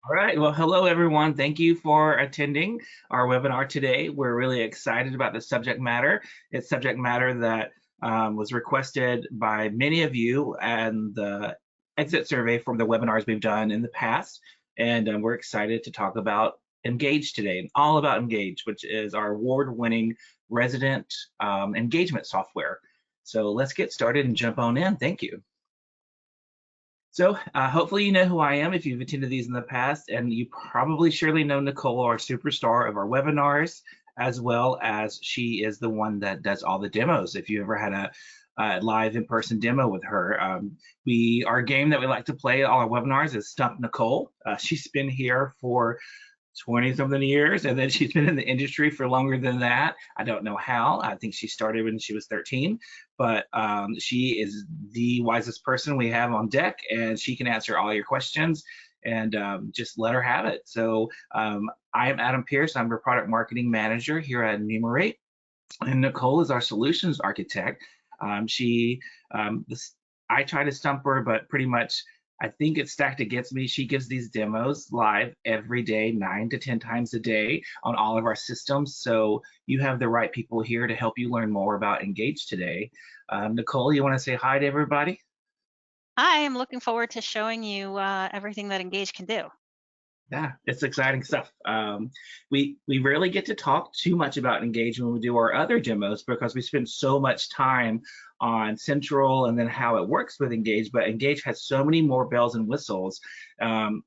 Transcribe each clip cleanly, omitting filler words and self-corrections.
All right. Well, hello, everyone. Thank you for attending our webinar today. We're really excited about the subject matter. It's subject matter that was requested by many of you and the exit survey from the webinars we've done in the past. And we're excited to talk about Engage today, all about Engage, which is our award-winning resident engagement software. So let's get started and jump on in. Thank you. So hopefully you know who I am if you've attended these in the past, and you probably surely know Nicole, our superstar of our webinars, as well as she is the one that does all the demos. If you ever had a live in-person demo with her, our game that we like to play at all our webinars is Stump Nicole. She's been here for 20 something years, and then she's been in the industry for longer than that. I don't know how. I think she started when she was 13, but she is the wisest person we have on deck, and she can answer all your questions, and just let her have it. So I am Adam Pierce. I'm your product marketing manager here at Enumerate, and Nicole is our solutions architect. I try to stump her, but pretty much I think it's stacked against me. She gives these demos live every day, 9 to 10 times a day on all of our systems. So you have the right people here to help you learn more about Engage today. Nicole, you want to say hi to everybody? Hi, I'm looking forward to showing you everything that Engage can do. Yeah, it's exciting stuff. We rarely get to talk too much about Engage when we do our other demos because we spend so much time on Central and then how it works with Engage, but Engage has so many more bells and whistles.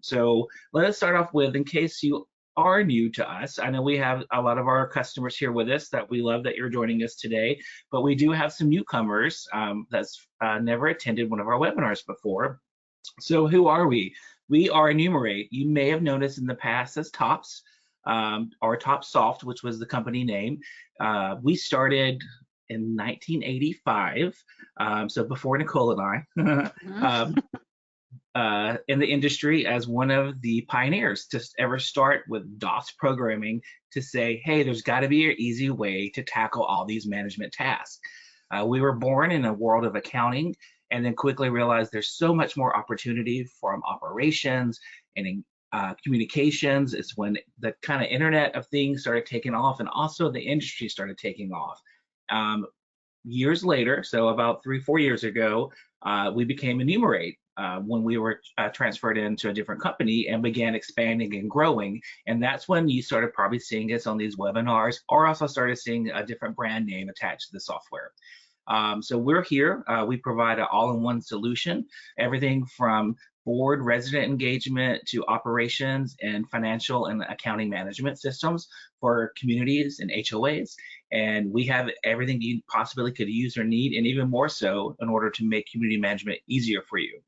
So let us start off with, in case you are new to us, I know we have a lot of our customers here with us that we love that you're joining us today, but we do have some newcomers that's never attended one of our webinars before. So who are we? We are Enumerate. You may have noticed in the past as Tops or Top Soft, which was the company name. We started in 1985, so before Nicole and I, in the industry as one of the pioneers to ever start with DOS programming to say, hey, there's got to be an easy way to tackle all these management tasks. We were born in a world of accounting and then quickly realized there's so much more opportunity from operations and communications. It's when the kind of Internet of Things started taking off, and also the industry started taking off. Years later, so about 3-4 years ago, we became Enumerate when we were transferred into a different company and began expanding and growing. And that's when you started probably seeing us on these webinars, or also started seeing a different brand name attached to the software. So we're here. We provide an all-in-one solution, everything from board resident engagement to operations and financial and accounting management systems for communities and HOAs. And we have everything you possibly could use or need, and even more so in order to make community management easier for you.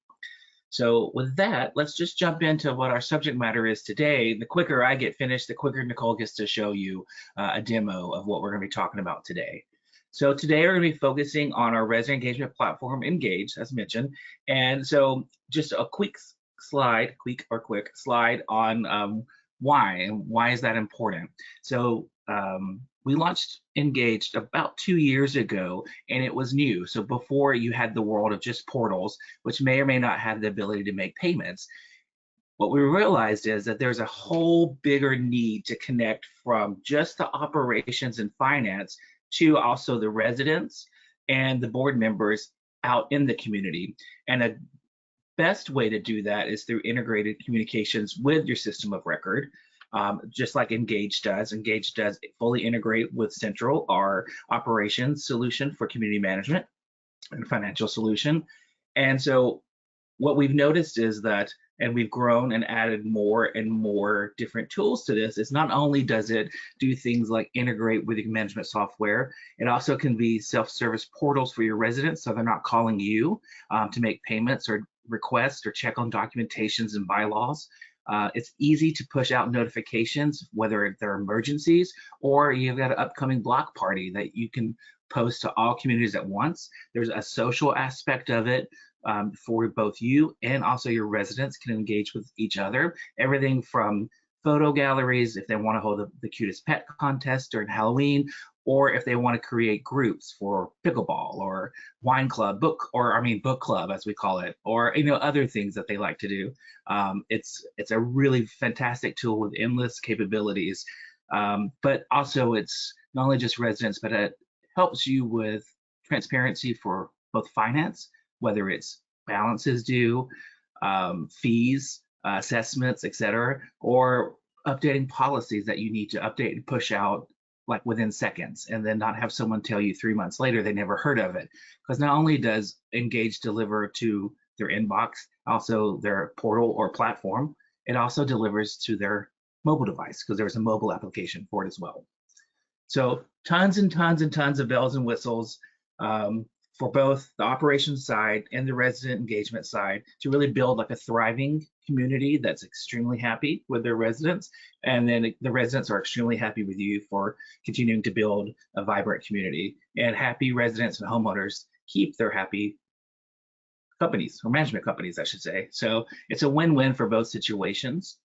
So with that, let's just jump into what our subject matter is today. The quicker I get finished, the quicker Nicole gets to show you a demo of what we're going to be talking about today. So today we're going to be focusing on our resident engagement platform, Engage, as mentioned. And so just a quick slide on why and why is that important. So we launched Engaged about 2 years ago, and it was new. So before, you had the world of just portals, which may or may not have the ability to make payments. What we realized is that there's a whole bigger need to connect from just the operations and finance to also the residents and the board members out in the community. And a best way to do that is through integrated communications with your system of record. Just like Engage does. Engage does fully integrate with Central, our operations solution for community management and financial solution. And so what we've noticed is that, and we've grown and added more and more different tools to this, is not only does it do things like integrate with your management software, it also can be self-service portals for your residents, so they're not calling you to make payments or requests or check on documentations and bylaws. It's easy to push out notifications, whether they're emergencies or you've got an upcoming block party that you can post to all communities at once. There's a social aspect of it for both you and also your residents can engage with each other. Everything from photo galleries, if they want to hold the cutest pet contest during Halloween, or if they want to create groups for pickleball or wine club, book club as we call it, or other things that they like to do. It's a really fantastic tool with endless capabilities, but also it's not only just residents, but it helps you with transparency for both finance, whether it's balances due, fees, assessments, etc., or updating policies that you need to update and push out like within seconds, and then not have someone tell you 3 months later they never heard of it. Because not only does Engage deliver to their inbox, also their portal or platform, it also delivers to their mobile device because there's a mobile application for it as well. So tons and tons and tons of bells and whistles for both the operations side and the resident engagement side to really build like a thriving community that's extremely happy with their residents. And then the residents are extremely happy with you for continuing to build a vibrant community. And happy residents and homeowners keep their happy companies, or management companies, I should say. So it's a win-win for both situations.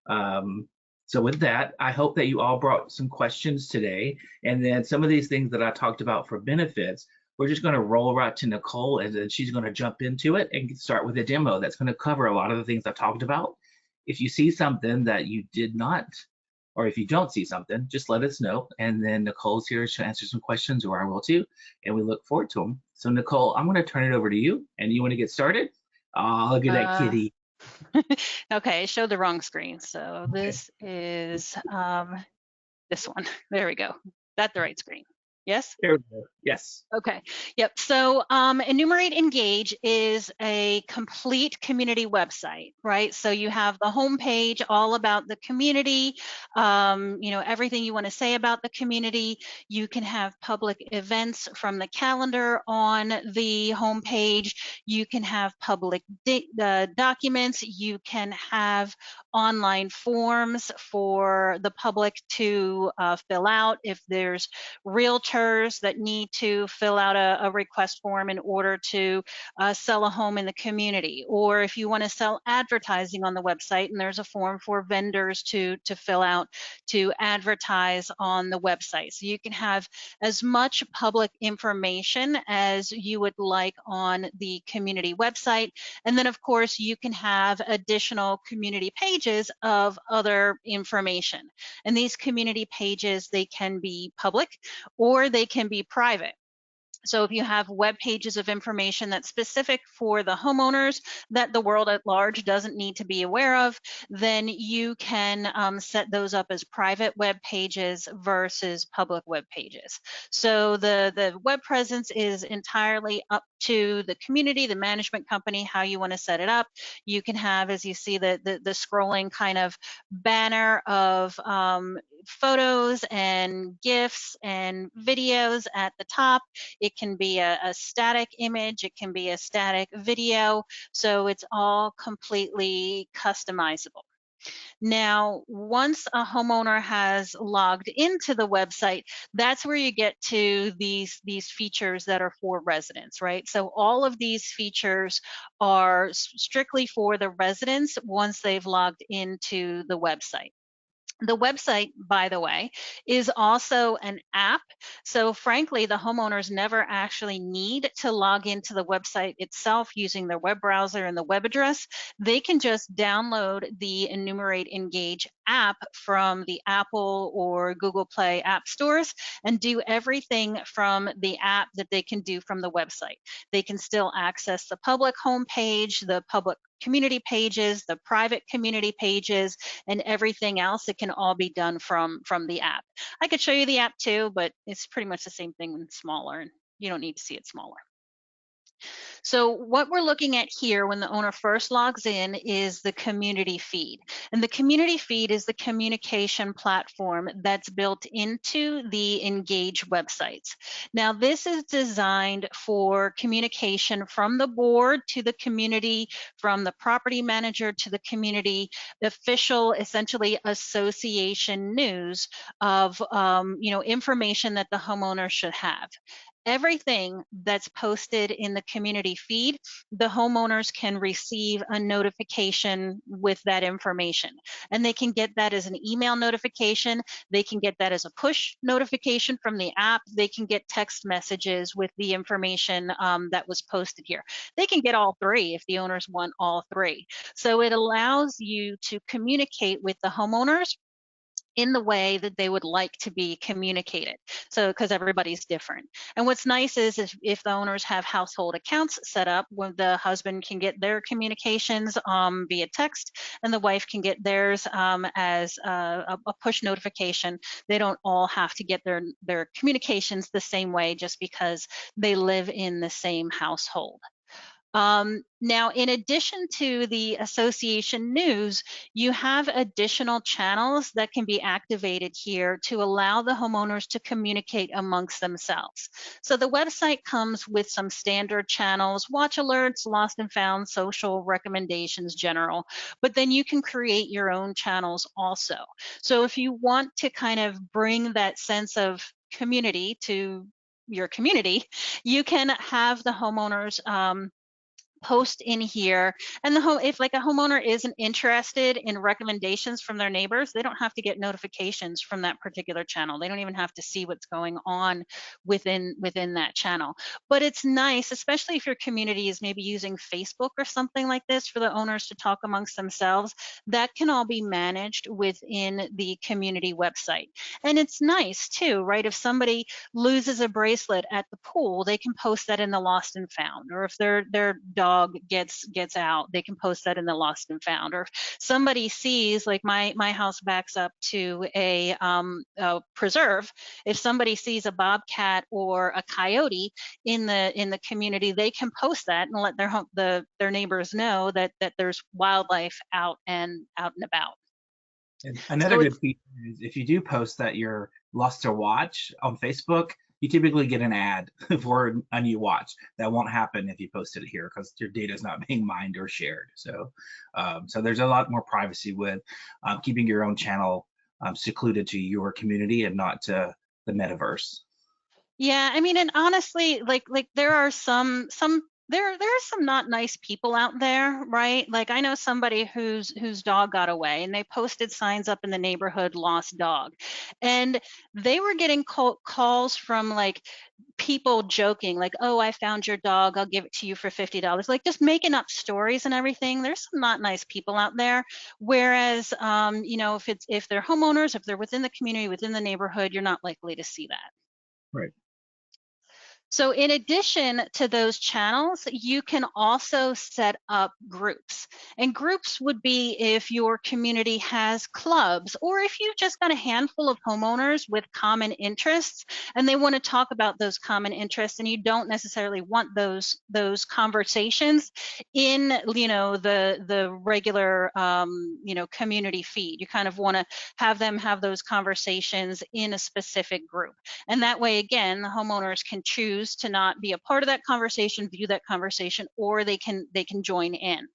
So with that, I hope that you all brought some questions today. And then some of these things that I talked about for benefits, we're just going to roll right to Nicole, and then she's going to jump into it and start with a demo that's going to cover a lot of the things I talked about. If you see something that you did not, or if you don't see something, just let us know. And then Nicole's here to answer some questions, or I will too, and we look forward to them. So Nicole, I'm going to turn it over to you, and you want to get started? Oh, look at that kitty. Okay, I showed the wrong screen. So Okay. this is this one. There we go. That's the right screen. Yes? There we go. Yes. Okay. Yep. So Enumerate Engage is a complete community website, right? So you have the homepage all about the community, everything you want to say about the community. You can have public events from the calendar on the homepage. You can have public documents. You can have online forms for the public to fill out if there's realtors that need to fill out a request form in order to sell a home in the community, or if you want to sell advertising on the website and there's a form for vendors to fill out to advertise on the website. So you can have as much public information as you would like on the community website. And then of course you can have additional community pages of other information. And these community pages, they can be public or they can be private. So if you have web pages of information that's specific for the homeowners that the world at large doesn't need to be aware of, then you can set those up as private web pages versus public web pages. So the web presence is entirely up to the community, the management company, how you want to set it up. You can have, as you see, the scrolling kind of banner of photos and GIFs and videos at the top. It can be a static image, it can be a static video, so it's all completely customizable. Now, once a homeowner has logged into the website, that's where you get to these features that are for residents, right? So all of these features are strictly for the residents once they've logged into the website. The website, by the way, is also an app. So frankly, the homeowners never actually need to log into the website itself using their web browser and the web address. They can just download the Enumerate Engage app from the Apple or Google Play app stores and do everything from the app that they can do from the website. They can still access the public homepage, the public community pages, the private community pages, and everything else. It can all be done from the app. I could show you the app too, but it's pretty much the same thing when it's smaller, and you don't need to see it smaller. So what we're looking at here when the owner first logs in is the community feed. And the community feed is the communication platform that's built into the Engage websites. Now, this is designed for communication from the board to the community, from the property manager to the community, the official, essentially, association news of information that the homeowner should have. everything that's posted in the community feed, the homeowners can receive a notification with that information. And they can get that as an email notification. They can get that as a push notification from the app. They can get text messages with the information that was posted here. They can get all three if the owners want all three. So it allows you to communicate with the homeowners in the way that they would like to be communicated. So, because everybody's different. And what's nice is if the owners have household accounts set up, when the husband can get their communications via text, and the wife can get theirs as a push notification. They don't all have to get their communications the same way just because they live in the same household. Now, in addition to the association news, you have additional channels that can be activated here to allow the homeowners to communicate amongst themselves. So the website comes with some standard channels: watch alerts, lost and found, social, recommendations, general, but then you can create your own channels also. So if you want to kind of bring that sense of community to your community, you can have the homeowners post in here. And if like a homeowner isn't interested in recommendations from their neighbors, they don't have to get notifications from that particular channel. They don't even have to see what's going on within that channel. But it's nice, especially if your community is maybe using Facebook or something like this for the owners to talk amongst themselves. That can all be managed within the community website. And it's nice too, right? If somebody loses a bracelet at the pool, they can post that in the lost and found. Or if their dog gets out, they can post that in the lost and found. Or if somebody sees, like my house backs up to a preserve, if somebody sees a bobcat or a coyote in the community, they can post that and let their neighbors know that there's wildlife out and about. And another So good it's, feature is if you do post that you're lost to watch on Facebook, you typically get an ad for a new watch. That won't happen if you posted it here because your data is not being mined or shared. So, so there's a lot more privacy with keeping your own channel secluded to your community and not to the metaverse. yeah, I mean, and honestly, like there are there are some not nice people out there, right? Like I know somebody whose dog got away, and they posted signs up in the neighborhood, "Lost dog," and they were getting calls from like people joking, like, "Oh, I found your dog. I'll give it to you for $50." Like just making up stories and everything. There's some not nice people out there. Whereas, you know, if they're homeowners, if they're within the community, within the neighborhood, you're not likely to see that. Right. So in addition to those channels, you can also set up groups. And groups would be if your community has clubs, or if you've just got a handful of homeowners with common interests and they want to talk about those common interests, and you don't necessarily want those conversations in, you know, the regular you know, community feed. You kind of want to have them have those conversations in a specific group. And that way, again, the homeowners can choose to not be a part of that conversation, view that conversation, or they can join in.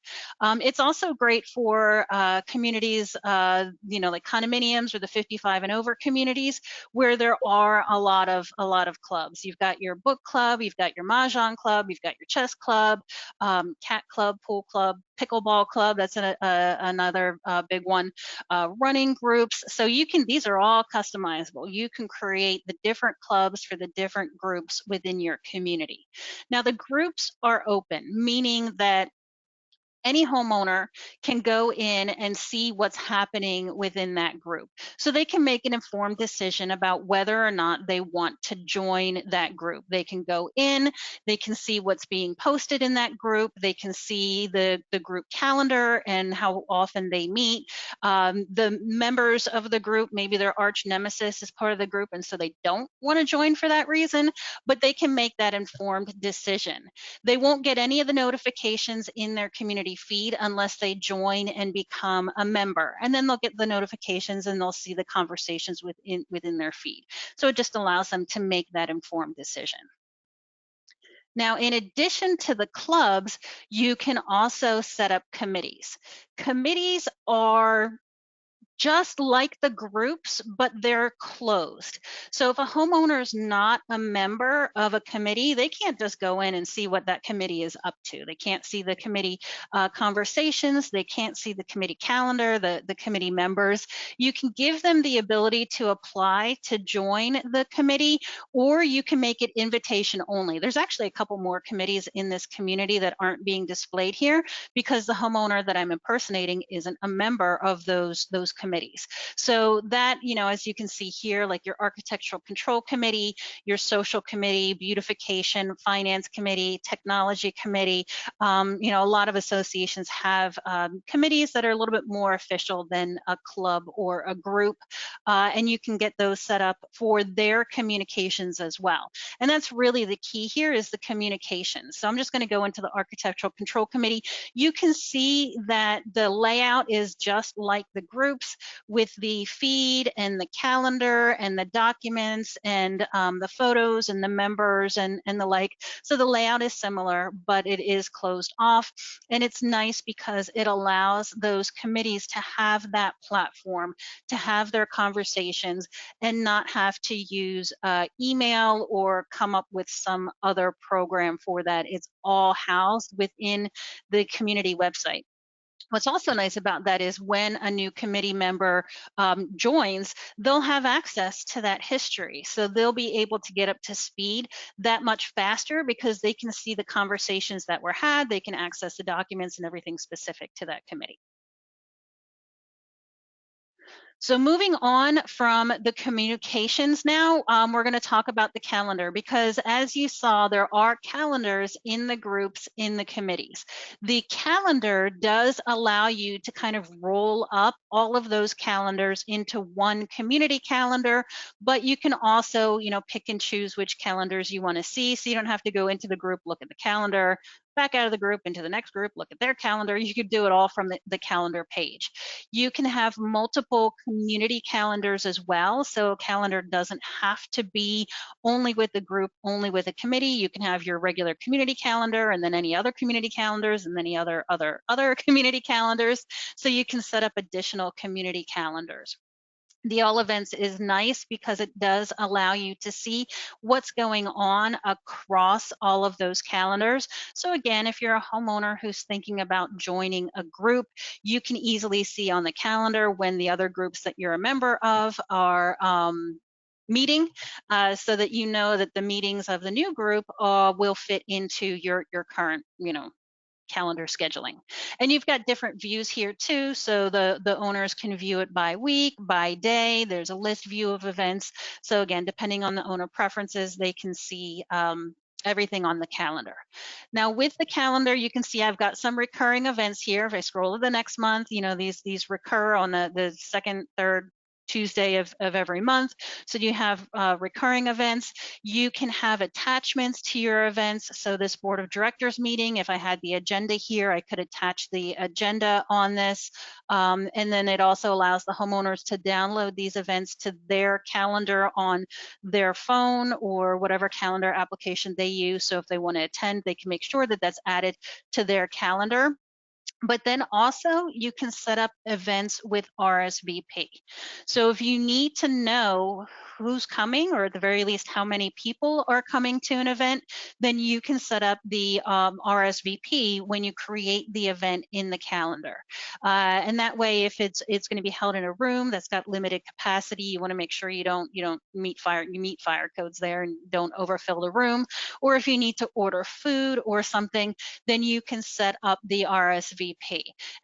It's also great for communities, you know, like condominiums or the 55 and over communities, where there are a lot of clubs. You've got your book club, you've got your mahjong club, you've got your chess club, cat club, pool club, pickleball club. That's another big one. Running groups. So you can, these are all customizable. You can create the different clubs for the different groups within your community. Now the groups are open, meaning that any homeowner can go in and see what's happening within that group. So they can make an informed decision about whether or not they want to join that group. They can go in, they can see what's being posted in that group, they can see the group calendar and how often they meet. The members of the group, maybe their arch nemesis is part of the group, and so they don't want to join for that reason, but they can make that informed decision. They won't get any of the notifications in their community feed unless they join and become a member. And then they'll get the notifications and they'll see the conversations within their feed. So it just allows them to make that informed decision. Now, in addition to the clubs, you can also set up committees. Committees are just like the groups, but they're closed. So if a homeowner is not a member of a committee, they can't just go in and see what that committee is up to. They can't see the committee conversations. They can't see the committee calendar, the committee members. You can give them the ability to apply to join the committee, or you can make it invitation only. There's actually a couple more committees in this community that aren't being displayed here because the homeowner that I'm impersonating isn't a member of those committees. So that, as you can see here, like your architectural control committee, your social committee, beautification, finance committee, technology committee, a lot of associations have committees that are a little bit more official than a club or a group, and you can get those set up for their communications as well. And that's really the key here, is the communications. So I'm just going to go into the architectural control committee. You can see that the layout is just like the groups, with the feed and the calendar and the documents and the photos and the members and the like. So the layout is similar, but it is closed off. And it's nice because it allows those committees to have that platform, to have their conversations, and not have to use email or come up with some other program for that. It's all housed within the community website. What's also nice about that is when a new committee member joins, they'll have access to that history. So they'll be able to get up to speed that much faster because they can see the conversations that were had. They can access the documents and everything specific to that committee. So moving on from the communications now, we're going to talk about the calendar, because as you saw, there are calendars in the groups, in the committees. The calendar does allow you to kind of roll up all of those calendars into one community calendar, but you can also, pick and choose which calendars you want to see. So you don't have to go into the group, look at the calendar, back out of the group into the next group, look at their calendar. You could do it all from the calendar page. You can have multiple community calendars as well. So a calendar doesn't have to be only with the group, only with a committee. You can have your regular community calendar and then any other community calendars and any other community calendars. So you can set up additional community calendars. The all events is nice because it does allow you to see what's going on across all of those calendars. So again, if you're a homeowner who's thinking about joining a group, you can easily see on the calendar when the other groups that you're a member of are meeting, so that you know that the meetings of the new group will fit into your current, calendar scheduling. And you've got different views here too. So the owners can view it by week, by day. There's a list view of events. So again, depending on the owner preferences, they can see everything on the calendar. Now with the calendar, you can see I've got some recurring events here. If I scroll to the next month, these recur on the second, third Tuesday of every month. So you have recurring events. You can have attachments to your events. So this board of directors meeting, if I had the agenda here, I could attach the agenda on this. And then it also allows the homeowners to download these events to their calendar on their phone or whatever calendar application they use. So if they want to attend, they can make sure that that's added to their calendar. But then also you can set up events with RSVP. So if you need to know who's coming, or at the very least how many people are coming to an event, then you can set up the RSVP when you create the event in the calendar. And that way, if it's going to be held in a room that's got limited capacity, you want to make sure you don't meet fire codes there and don't overfill the room. Or if you need to order food or something, then you can set up the RSVP.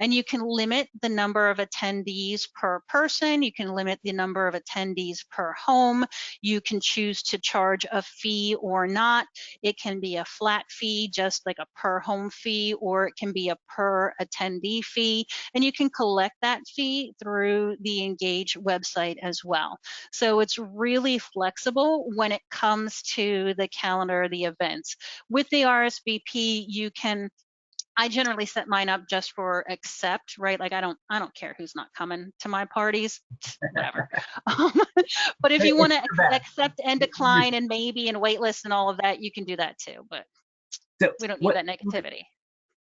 And you can limit the number of attendees per person. You can limit the number of attendees per home. You can choose to charge a fee or not. It can be a flat fee, just like a per home fee, or it can be a per attendee fee. And you can collect that fee through the Engage website as well. So it's really flexible when it comes to the calendar, the events. With the RSVP, I generally set mine up just for accept, right? Like I don't care who's not coming to my parties, whatever. But if you want to accept and decline and maybe and waitlist and all of that, you can do that too. But we don't need that negativity.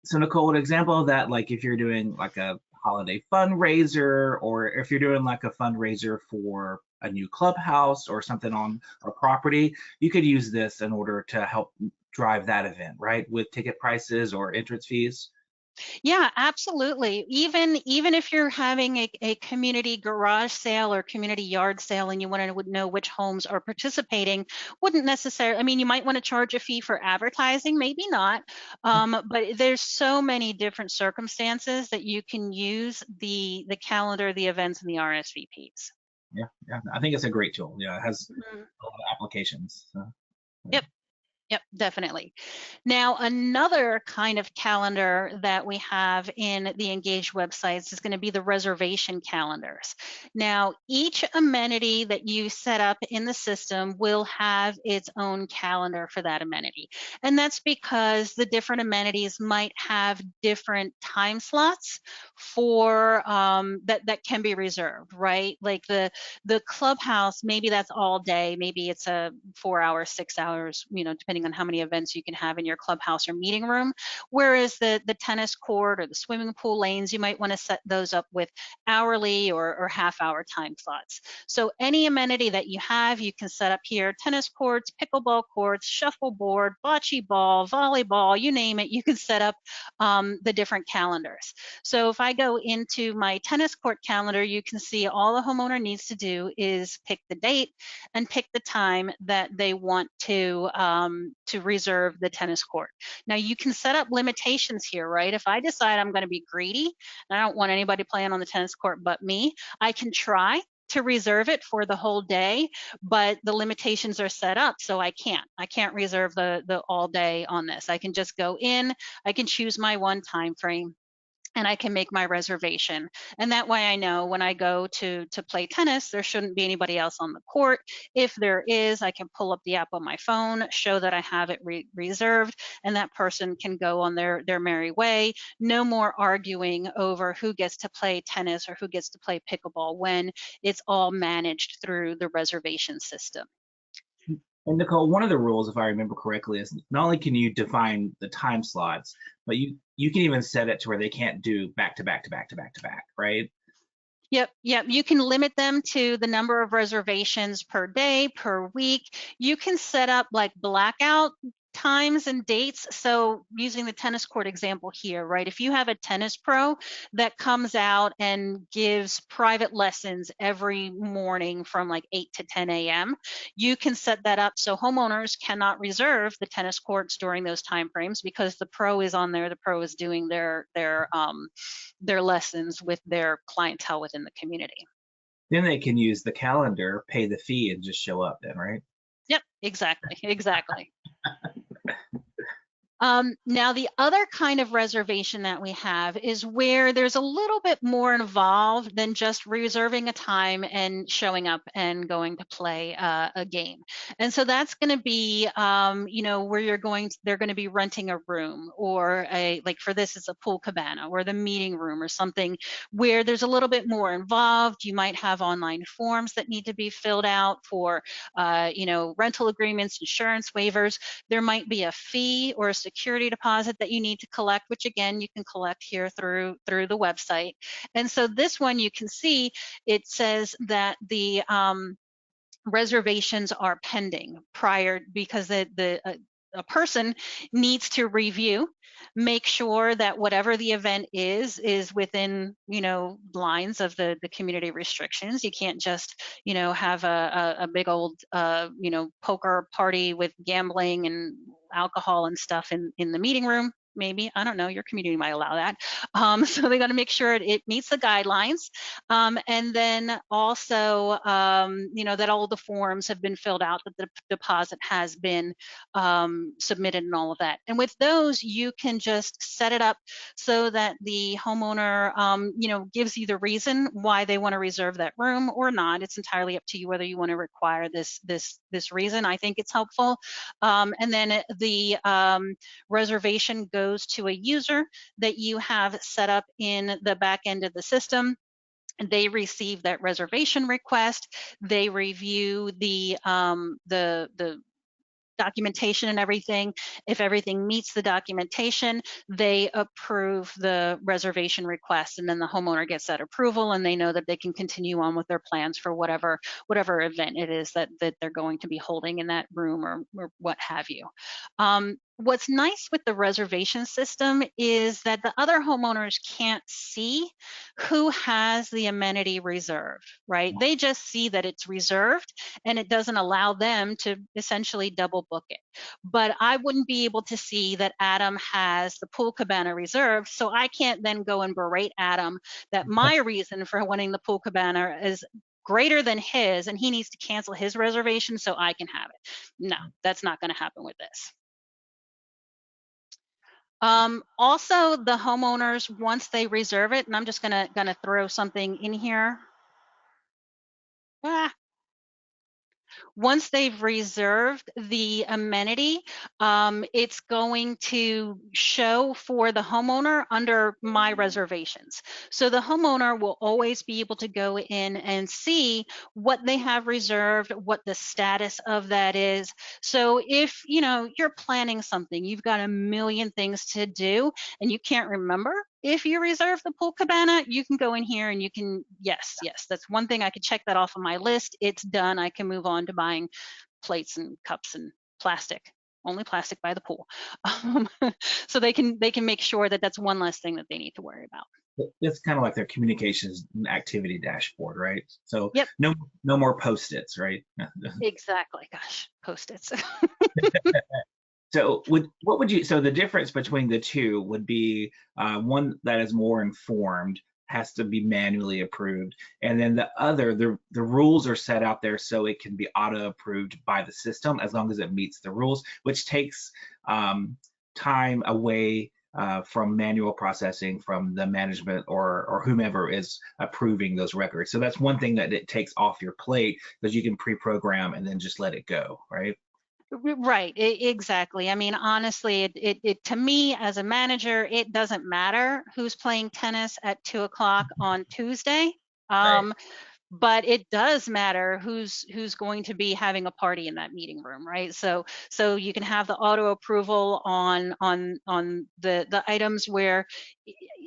So Nicole, an example of that, like if you're doing like a holiday fundraiser, or if you're doing like a fundraiser for a new clubhouse or something on a property, you could use this in order to help drive that event, right? With ticket prices or entrance fees. Yeah, absolutely. Even if you're having a community garage sale or community yard sale and you want to know which homes are participating, wouldn't necessarily, I mean, you might want to charge a fee for advertising, maybe not. But there's so many different circumstances that you can use the calendar, the events, and the RSVPs. Yeah, yeah, I think it's a great tool. Yeah, it has Mhm. a lot of applications. So, yeah. Yep. Yep, definitely. Now, another kind of calendar that we have in the Engage websites is going to be the reservation calendars. Now, each amenity that you set up in the system will have its own calendar for that amenity. And that's because the different amenities might have different time slots for that can be reserved, right? Like the clubhouse, maybe that's all day, maybe it's a 4 hours, 6 hours, depending on how many events you can have in your clubhouse or meeting room. Whereas the tennis court or the swimming pool lanes, you might want to set those up with hourly or half-hour time slots. So any amenity that you have, you can set up here: tennis courts, pickleball courts, shuffleboard, bocce ball, volleyball, you name it, you can set up the different calendars. So if I go into my tennis court calendar, you can see all the homeowner needs to do is pick the date and pick the time that they want to reserve the tennis court. Now you can set up limitations here, right? If I decide I'm going to be greedy and I don't want anybody playing on the tennis court but me, I can try to reserve it for the whole day, but the limitations are set up, so I can't reserve the all day on this. I can just go in, I can choose my one time frame, and I can make my reservation. And that way I know when I go to play tennis, there shouldn't be anybody else on the court. If there is, I can pull up the app on my phone, show that I have it reserved, and that person can go on their merry way. No more arguing over who gets to play tennis or who gets to play pickleball when it's all managed through the reservation system. And Nicole, one of the rules, if I remember correctly, is not only can you define the time slots, but you can even set it to where they can't do back to back to back to back to back, right? Yep, yep. You can limit them to the number of reservations per day, per week. You can set up like blackout times and dates. So using the tennis court example here, right? If you have a tennis pro that comes out and gives private lessons every morning from like 8 to 10 a.m., you can set that up so homeowners cannot reserve the tennis courts during those time frames because the pro is on there, the pro is doing their lessons with their clientele within the community. Then they can use the calendar, pay the fee, and just show up then, right? Yep, exactly, exactly. Now, the other kind of reservation that we have is where there's a little bit more involved than just reserving a time and showing up and going to play a game. And so that's going to be, where they're going to be renting a room, or like for this, it's a pool cabana or the meeting room or something where there's a little bit more involved. You might have online forms that need to be filled out for, rental agreements, insurance waivers. There might be a fee or a security deposit that you need to collect, which again, you can collect here through the website. And so this one, you can see it says that the reservations are pending prior, because a person needs to review, make sure that whatever the event is within lines of the community restrictions. You can't just have a big old poker party with gambling and alcohol and stuff in the meeting room. Maybe, I don't know, your community might allow that. So they got to make sure it meets the guidelines, and then also that all the forms have been filled out, that the deposit has been submitted and all of that. And with those, you can just set it up so that the homeowner gives you the reason why they want to reserve that room or not. It's entirely up to you whether you want to require this reason. I think it's helpful. And then the reservation goes to a user that you have set up in the back end of the system. They receive that reservation request. They review the documentation and everything. If everything meets the documentation, they approve the reservation request, and then the homeowner gets that approval, and they know that they can continue on with their plans for whatever event it is that they're going to be holding in that room, or what have you. What's nice with the reservation system is that the other homeowners can't see who has the amenity reserved, right? They just see that it's reserved, and it doesn't allow them to essentially double book it. But I wouldn't be able to see that Adam has the pool cabana reserved, so I can't then go and berate Adam that my reason for wanting the pool cabana is greater than his, and he needs to cancel his reservation so I can have it. No, that's not going to happen with this. Also, the homeowners, once they reserve it, and I'm just gonna throw something in here. Once they've reserved the amenity, it's going to show for the homeowner under my reservations. So the homeowner will always be able to go in and see what they have reserved, what the status of that is. So if you're planning something, you've got a million things to do and you can't remember if you reserve the pool cabana, you can go in here and you can, yes, that's one thing I could check that off of my list. It's done. I can move on to buying plates and cups and plastic, only plastic by the pool. So they can make sure that that's one less thing that they need to worry about. It's kind of like their communications and activity dashboard, right? So Yep. no more Post-its, right? Exactly. Gosh, Post-its. So so the difference between the two would be one that is more informed has to be manually approved, and then the other, the rules are set out there so it can be auto approved by the system as long as it meets the rules, which takes time away from manual processing from the management or whomever is approving those records. So that's one thing that it takes off your plate, because you can pre-program and then just let it go, right? Right, exactly. I mean, honestly, it to me as a manager, it doesn't matter who's playing tennis at 2 o'clock on Tuesday. Right. But it does matter who's going to be having a party in that meeting room, right? So you can have the auto approval on the items where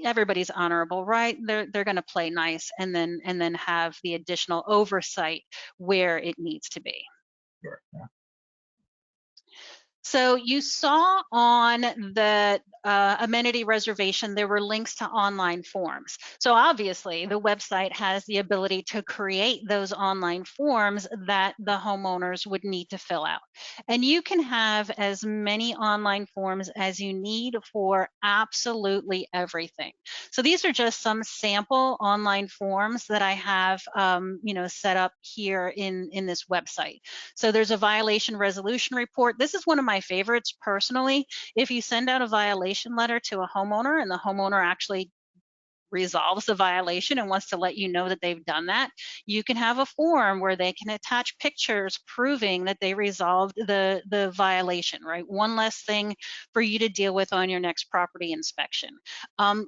everybody's honorable, right? They're going to play nice, and then have the additional oversight where it needs to be. Sure. Yeah. So you saw on the amenity reservation, there were links to online forms. So obviously the website has the ability to create those online forms that the homeowners would need to fill out. And you can have as many online forms as you need for absolutely everything. So these are just some sample online forms that I have set up here in this website. So there's a violation resolution report. This is one of my favorites personally. If you send out a violation letter to a homeowner and the homeowner actually resolves the violation and wants to let you know that they've done that, you can have a form where they can attach pictures proving that they resolved the violation, right? One less thing for you to deal with on your next property inspection.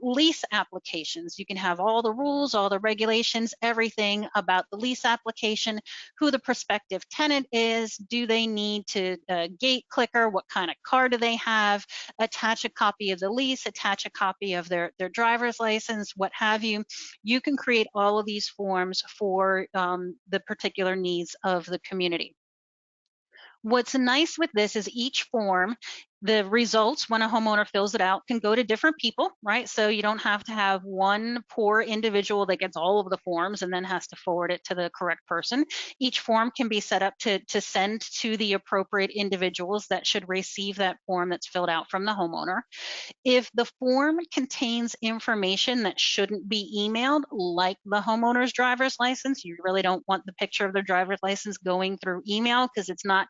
Lease applications, you can have all the rules, all the regulations, everything about the lease application, who the prospective tenant is, do they need to gate clicker, what kind of car do they have, attach a copy of the lease, attach a copy of their driver's license, what have you. You can create all of these forms for the particular needs of the community. What's nice with this is each form, the results when a homeowner fills it out can go to different people, right? So you don't have to have one poor individual that gets all of the forms and then has to forward it to the correct person. Each form can be set up to send to the appropriate individuals that should receive that form that's filled out from the homeowner. If the form contains information that shouldn't be emailed, like the homeowner's driver's license, you really don't want the picture of their driver's license going through email because it's not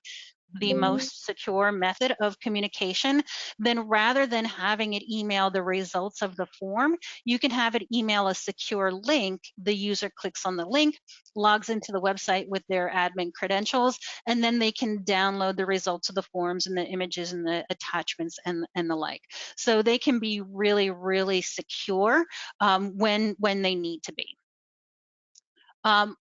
the most secure method of communication, then rather than having it email the results of the form, you can have it email a secure link. The user clicks on the link, logs into the website with their admin credentials, and then they can download the results of the forms and the images and the attachments and the like. So they can be really, really secure when they need to be.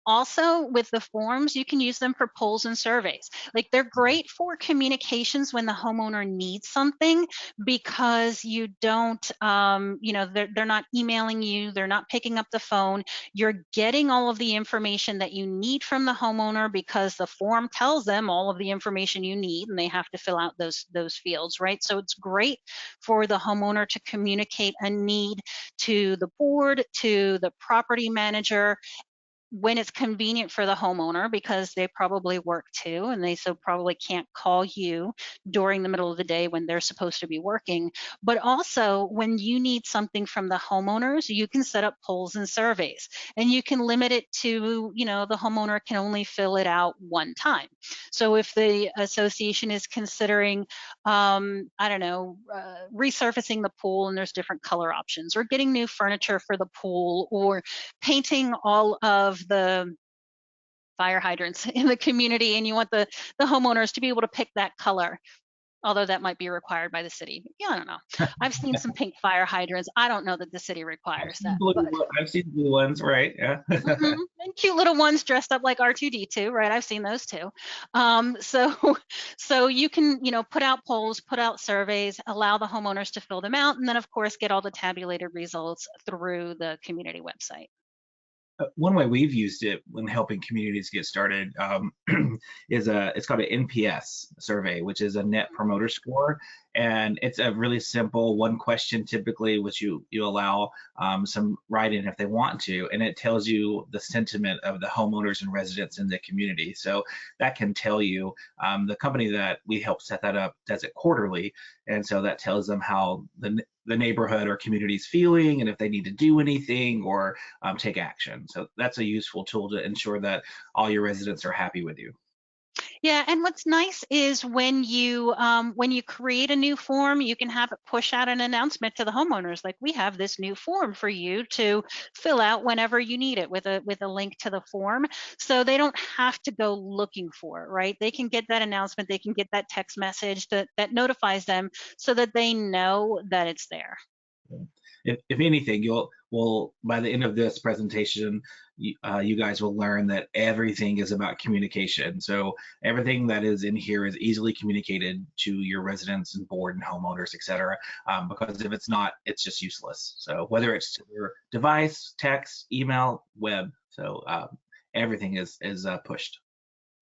Also, with the forms, you can use them for polls and surveys. Like they're great for communications when the homeowner needs something because you don't, they're not emailing you, they're not picking up the phone. You're getting all of the information that you need from the homeowner because the form tells them all of the information you need, and they have to fill out those fields, right? So it's great for the homeowner to communicate a need to the board, to the property manager, when it's convenient for the homeowner because they probably work too, and they so probably can't call you during the middle of the day when they're supposed to be working. But also when you need something from the homeowners, you can set up polls and surveys, and you can limit it to, the homeowner can only fill it out one time. So if the association is considering, I don't know, resurfacing the pool and there's different color options, or getting new furniture for the pool, or painting all of the fire hydrants in the community, and you want the homeowners to be able to pick that color, although that might be required by the city. But yeah, I don't know. I've seen some pink fire hydrants. I don't know that the city requires that, but I've seen blue ones, right? Yeah. and cute little ones dressed up like R2D2, right? I've seen those too. So so you can, put out polls, put out surveys, allow the homeowners to fill them out, and then of course get all the tabulated results through the community website. One way we've used it when helping communities get started it's called an NPS survey, which is a Net Promoter Score, and it's a really simple one question typically, which you allow some write-in if they want to, and it tells you the sentiment of the homeowners and residents in the community. So that can tell you, the company that we help set that up does it quarterly, and so that tells them how the neighborhood or community is feeling, and if they need to do anything or take action. So that's a useful tool to ensure that all your residents are happy with you. Yeah, and what's nice is when you create a new form, you can have it push out an announcement to the homeowners, like we have this new form for you to fill out whenever you need it, with a link to the form, so they don't have to go looking for it, right? They can get that announcement, they can get that text message that notifies them, so that they know that it's there. If anything, will by the end of this presentation, you guys will learn that everything is about communication. So everything that is in here is easily communicated to your residents and board and homeowners, et cetera. Because if it's not, it's just useless. So whether it's to your device, text, email, web, so everything is pushed.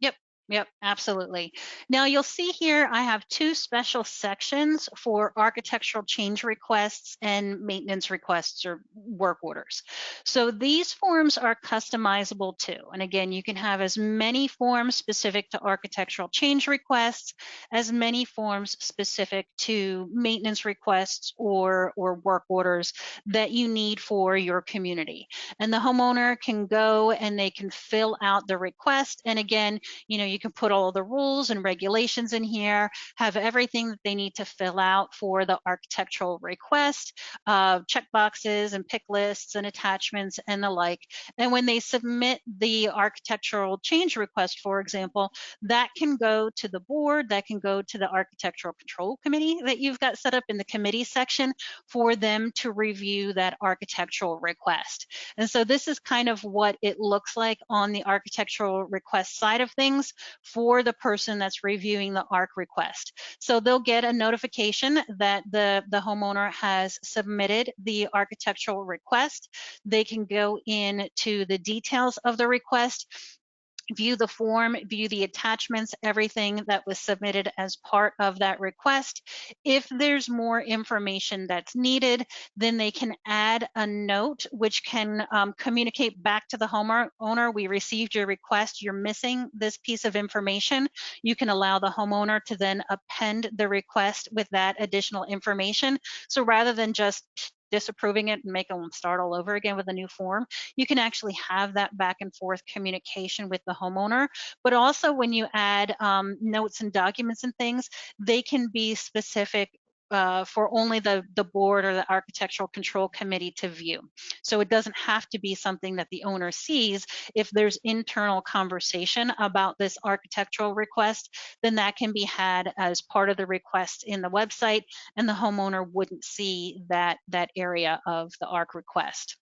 Yep, yep, absolutely. Now you'll see here I have two special sections for architectural change requests and maintenance requests or work orders. So these forms are customizable too. And again, you can have as many forms specific to architectural change requests, as many forms specific to maintenance requests or work orders that you need for your community. And the homeowner can go and they can fill out the request. And again, you can put all the rules and regulations in here, have everything that they need to fill out for the architectural request, check boxes and pick lists and attachments and the like. And when they submit the architectural change request, for example, that can go to the board, that can go to the architectural control committee that you've got set up in the committee section for them to review that architectural request. And so this is kind of what it looks like on the architectural request side of things for the person that's reviewing the ARC request. So they'll get a notification that the homeowner has submitted the architectural request. They can go into the details of the request, view the form, view the attachments, everything that was submitted as part of that request. If there's more information that's needed, then they can add a note which can communicate back to the homeowner, we received your request, you're missing this piece of information. You can allow the homeowner to then append the request with that additional information. So rather than just disapproving it and make them start all over again with a new form, you can actually have that back and forth communication with the homeowner. But also when you add notes and documents and things, they can be specific for only the board or the architectural control committee to view. So it doesn't have to be something that the owner sees. If there's internal conversation about this architectural request, then that can be had as part of the request in the website, and the homeowner wouldn't see that area of the ARC request.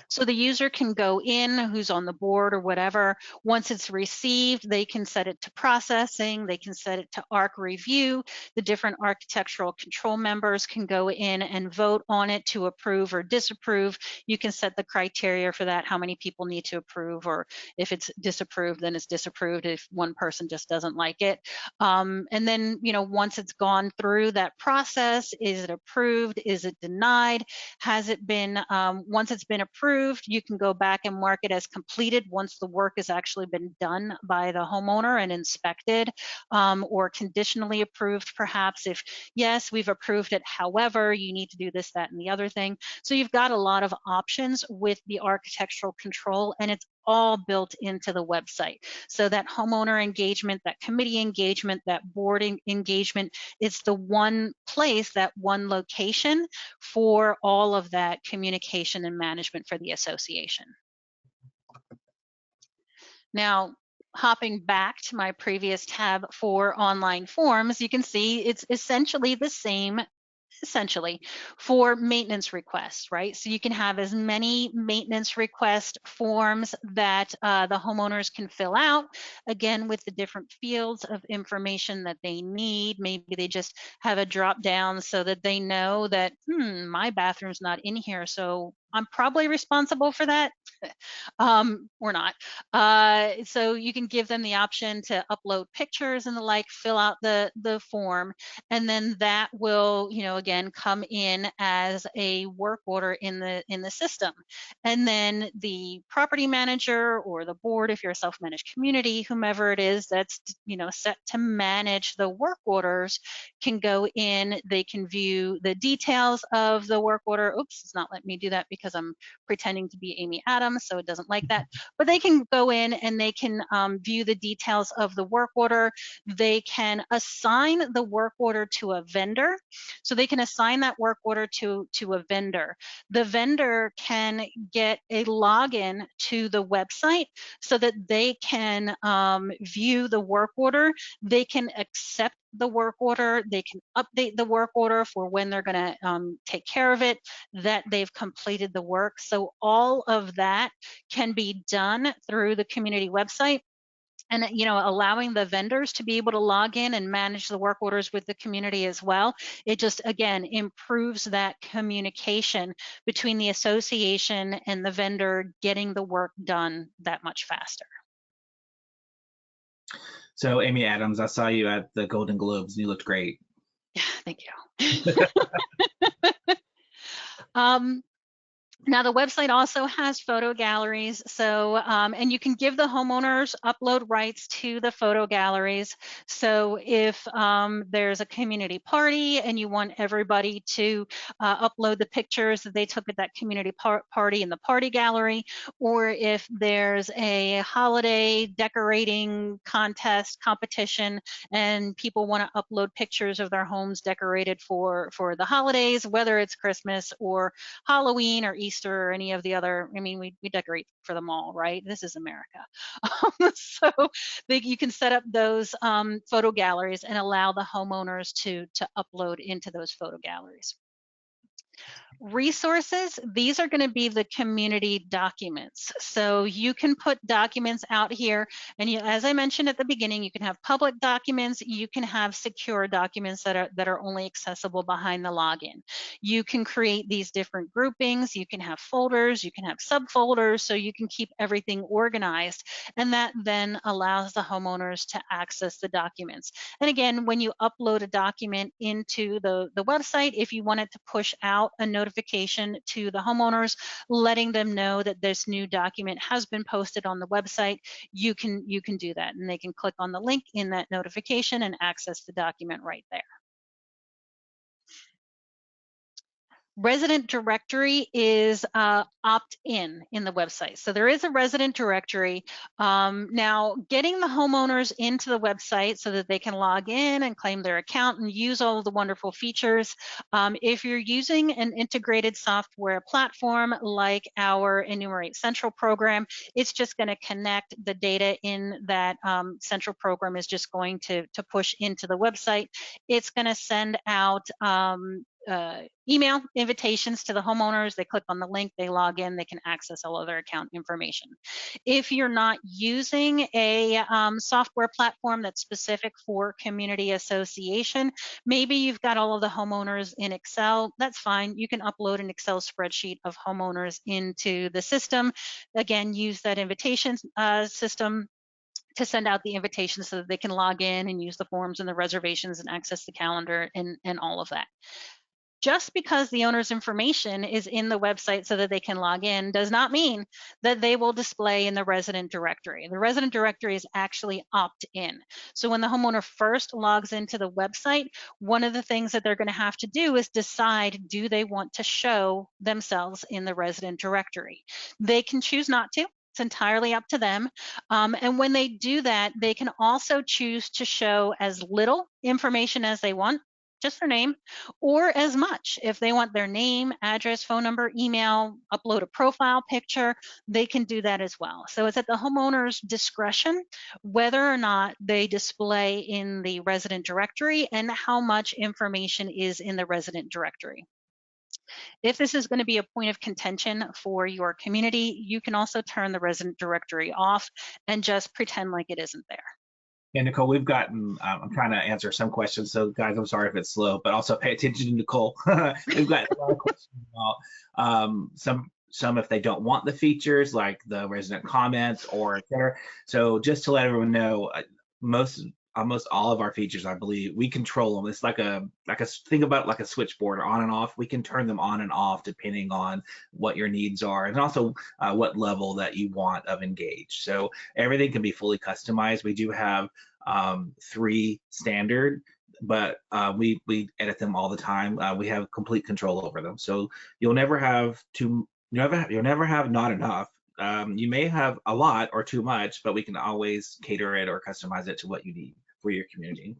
So the user can go in, who's on the board or whatever. Once it's received, they can set it to processing, they can set it to ARC review. The different architectural control members can go in and vote on it to approve or disapprove. You can set the criteria for that, how many people need to approve, or if it's disapproved, then it's disapproved if one person just doesn't like it. And then, once it's gone through that process, is it approved? Is it denied? Has it been, once it's been approved, you can go back and mark it as completed once the work has actually been done by the homeowner and inspected, or conditionally approved perhaps if, yes, we've approved it, however, you need to do this, that, and the other thing. So you've got a lot of options with the architectural control, and it's all built into the website. So that homeowner engagement, that committee engagement, that board engagement, it's the one place, that one location for all of that communication and management for the association. Now, hopping back to my previous tab for online forms, you can see it's essentially the same for maintenance requests, right? So you can have as many maintenance request forms that the homeowners can fill out, again, with the different fields of information that they need. Maybe they just have a drop down so that they know that, my bathroom's not in here, so I'm probably responsible for that. Or not. So you can give them the option to upload pictures and the like, fill out the form, and then that will, again, come in as a work order in the system. And then the property manager or the board, if you're a self-managed community, whomever it is that's, set to manage the work orders, can go in, they can view the details of the work order. Oops, it's not letting me do that because I'm pretending to be Amy Adams, so it doesn't like that. But they can go in and they can view the details of the work order. They can assign the work order to a vendor. So they can assign that work order to a vendor. The vendor can get a login to the website so that they can view the work order. They can accept the work order. They can update the work order for when they're going to take care of it, that they've completed the work. So all of that can be done through the community website. And allowing the vendors to be able to log in and manage the work orders with the community as well. It just, again, improves that communication between the association and the vendor, getting the work done that much faster. So Amy Adams, I saw you at the Golden Globes and you looked great. Yeah, thank you. Now the website also has photo galleries, so and you can give the homeowners upload rights to the photo galleries. So if there's a community party and you want everybody to upload the pictures that they took at that community party in the party gallery, or if there's a holiday decorating competition and people want to upload pictures of their homes decorated for the holidays, whether it's Christmas or Halloween or Easter or any of the other, we decorate for them all, right? This is America. So you can set up those photo galleries and allow the homeowners to upload into those photo galleries. Resources, these are going to be the community documents. So you can put documents out here, and as I mentioned at the beginning, you can have public documents, you can have secure documents that are only accessible behind the login. You can create these different groupings, you can have folders, you can have subfolders, so you can keep everything organized, and that then allows the homeowners to access the documents. And again, when you upload a document into the website, if you wanted to push out a notification to the homeowners, letting them know that this new document has been posted on the website, you can do that, and they can click on the link in that notification and access the document right there. Resident directory is opt-in the website. So there is a resident directory. Now, getting the homeowners into the website so that they can log in and claim their account and use all of the wonderful features. If you're using an integrated software platform like our Enumerate Central program, it's just going to connect the data in that central program is just going to push into the website. It's going to send out email invitations to the homeowners. They click on the link, they log in, they can access all of their account information. If you're not using a software platform that's specific for community association, maybe you've got all of the homeowners in Excel, that's fine. You can upload an Excel spreadsheet of homeowners into the system. Again, use that invitation system to send out the invitations so that they can log in and use the forms and the reservations and access the calendar and all of that. Just because the owner's information is in the website so that they can log in does not mean that they will display in the resident directory. The resident directory is actually opt-in. So when the homeowner first logs into the website, one of the things that they're going to have to do is decide, do they want to show themselves in the resident directory? They can choose not to. It's entirely up to them. And when they do that, they can also choose to show as little information as they want, just their name, or as much. If they want their name, address, phone number, email, upload a profile picture, they can do that as well. So it's at the homeowner's discretion whether or not they display in the resident directory and how much information is in the resident directory. If this is going to be a point of contention for your community, you can also turn the resident directory off and just pretend like it isn't there. And Nicole, we've gotten, I'm trying to answer some questions, so guys, I'm sorry if it's slow, but also pay attention to Nicole. We've got a lot of questions about some if they don't want the features, like the resident comments or et cetera. So just to let everyone know, almost all of our features, I believe, we control them. It's like a think about it like a switchboard, on and off. We can turn them on and off depending on what your needs are, and also what level that you want of engage. So everything can be fully customized. We do have 3 standard, but we edit them all the time. We have complete control over them. So you'll never have not enough. You may have a lot or too much, but we can always cater it or customize it to what you need for your community.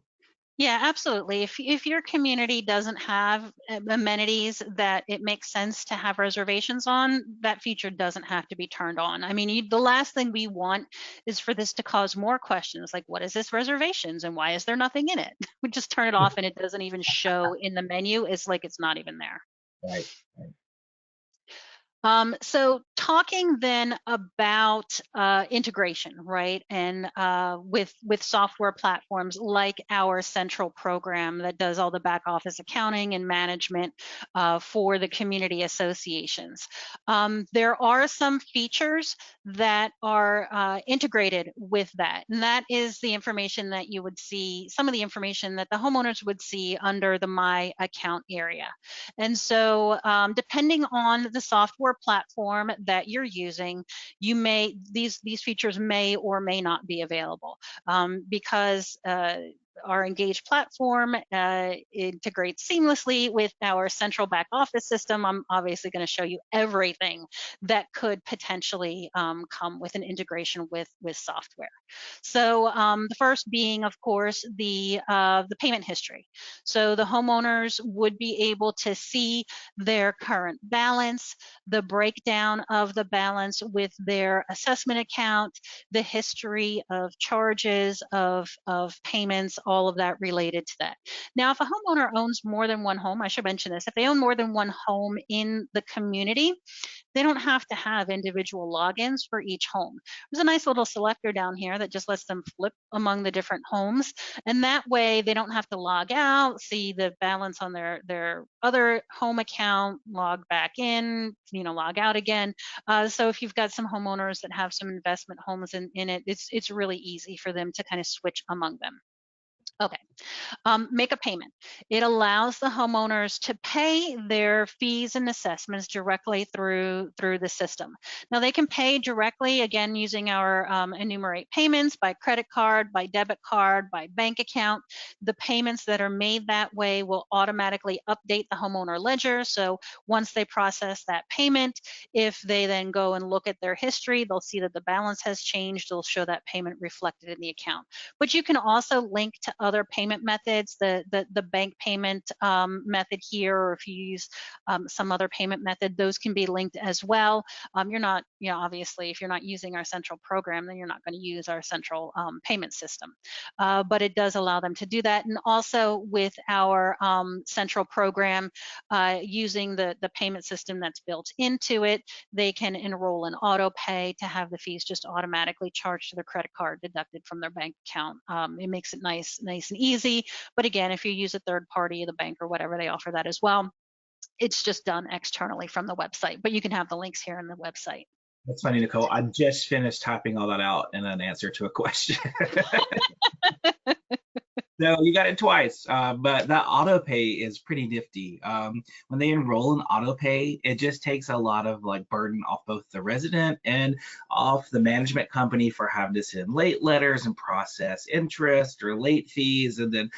Yeah, absolutely. If your community doesn't have amenities that it makes sense to have reservations on, that feature doesn't have to be turned on. I mean, the last thing we want is for this to cause more questions, like, what is this reservations and why is there nothing in it? We just turn it off and it doesn't even show in the menu. It's like it's not even there. Right. So talking then about integration, right, and with software platforms like our central program that does all the back office accounting and management for the community associations. There are some features that are integrated with that, and that is the information that you would see, some of the information that the homeowners would see under the My Account area. And so depending on the software platform that you're using, these features may or may not be available because our Engage platform integrates seamlessly with our central back office system. I'm obviously going to show you everything that could potentially come with an integration with software. So the first being, of course, the payment history. So the homeowners would be able to see their current balance, the breakdown of the balance with their assessment account, the history of charges, of payments, all of that related to that. Now, if a homeowner owns more than one home, I should mention this, if they own more than one home in the community, they don't have to have individual logins for each home. There's a nice little selector down here that just lets them flip among the different homes. And that way they don't have to log out, see the balance on their other home account, log back in, log out again. So if you've got some homeowners that have some investment homes in it, it's really easy for them to kind of switch among them. Okay, make a payment. It allows the homeowners to pay their fees and assessments directly through the system. Now they can pay directly, again, using our Enumerate payments by credit card, by debit card, by bank account. The payments that are made that way will automatically update the homeowner ledger. So once they process that payment, if they then go and look at their history, they'll see that the balance has changed. They'll show that payment reflected in the account. But you can also link to other other payment methods, the bank payment method here, or if you use some other payment method, those can be linked as well. You're not, obviously, if you're not using our central program, then you're not going to use our central payment system. But it does allow them to do that. And also with our central program, using the payment system that's built into it, they can enroll in auto pay to have the fees just automatically charged to their credit card, deducted from their bank account. It makes it nice and easy. But again, if you use a third party, the bank or whatever, they offer that as well. It's just done externally from the website, but you can have the links here in the website. That's funny, Nicole. I just finished typing all that out in an answer to a question. No, you got it twice, but that auto pay is pretty nifty. When they enroll in auto pay, it just takes a lot of like burden off both the resident and off the management company for having to send late letters and process interest or late fees, and then